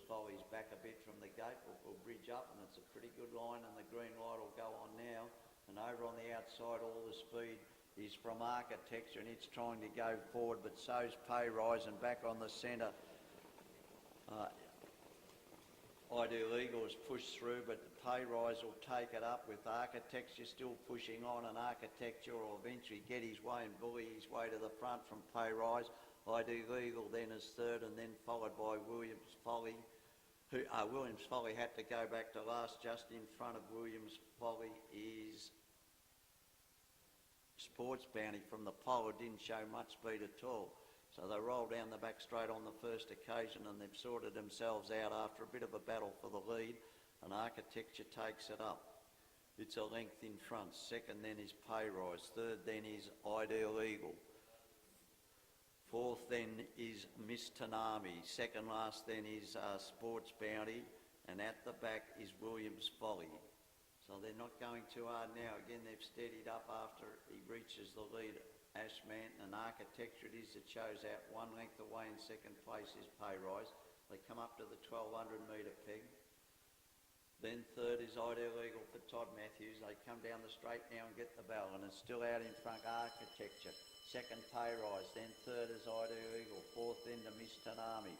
Folly's back a bit from the gate, will bridge up, and it's a pretty good line, and the green light will go on now. And over on the outside, all the speed is from Architecture, and it's trying to go forward, but so's Pay Rise, and back on the centre. Ideal Eagle has pushed through, but the Pay Rise will take it up with Architecture still pushing on, and Architecture will eventually get his way and bully his way to the front from Pay Rise. Ideal Eagle then is third, and then followed by Williams Folly. Williams Folly had to go back to last. Just in front of Williams Folly is Sports Bounty from the pole, who didn't show much speed at all. So they rolled down the back straight on the first occasion, and they've sorted themselves out after a bit of a battle for the lead, and Architecture takes it up. It's a length in front. Second then is Pay Rise. Third then is Ideal Eagle. Fourth then is Miss Tanami. Second last then is Sports Bounty, and at the back is Williams Folly. So they're not going too hard now. Again, they've steadied up after he reaches the lead. Ashman and Architecture it is that shows out 1 length away. In second place is Pay Rise. They come up to the 1200 metre peg. Then third is Ideal Eagle for Todd Matthews. They come down the straight now and get the bell, and it's still out in front Architecture. Second Pay Rise, then third is Ideal Eagle. Fourth then to Miss Tanami.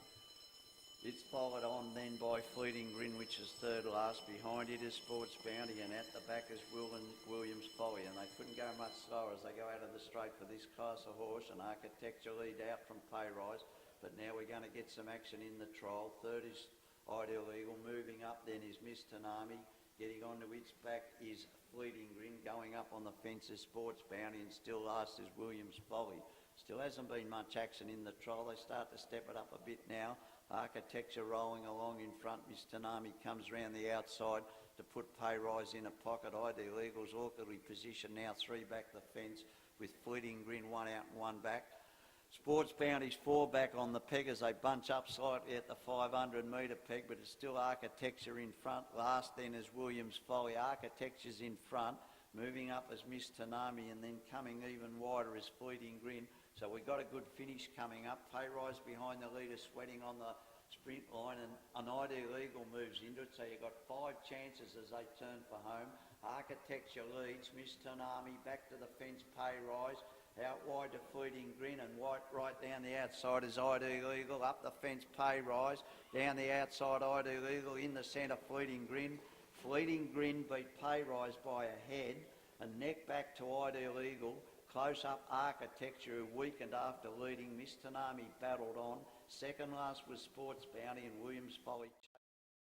It's followed on then by Fleeting Grin, which is third last. Behind it is Sports Bounty, and at the back is Williams Folly. And they couldn't go much slower as they go out of the straight for this class of horse. And Architecture lead out from Pay Rise. But now we're going to get some action in the trial. Third is Ideal Eagle. Moving up then is Miss Tanami. Getting onto its back is Fleeting Grin. Going up on the fence is Sports Bounty, and still last is Williams Folly. Still hasn't been much action in the trial. They start to step it up a bit now. Architecture rolling along in front. Miss Tanami comes round the outside to put Pay Rise in a pocket. Ideal Eagle's awkwardly positioned now, 3 back the fence with Fleeting Grin 1 out and 1 back. Sports Bounty's 4 back on the peg as they bunch up slightly at the 500 metre peg, but it's still Architecture in front. Last then is Williams Folly. Architecture's in front. Moving up is Miss Tanami, and then coming even wider is Fleeting Grin. So we've got a good finish coming up. Pay Rise behind the leader, sweating on the sprint line, and an Ideal Eagle moves into it. So you've got 5 chances as they turn for home. Architecture leads. Miss Tanami back to the fence. Pay Rise out wide to Fleeting Grin, and right down the outside is Ideal Eagle. Up the fence, Pay Rise. Down the outside, Ideal Eagle. In the centre, Fleeting Grin. Fleeting Grin beat Pay Rise by a head, and neck back to Ideal Eagle. Close up Architecture, who weakened after leading. Miss Tanami battled on. Second last was Sports Bounty, and Williams Folly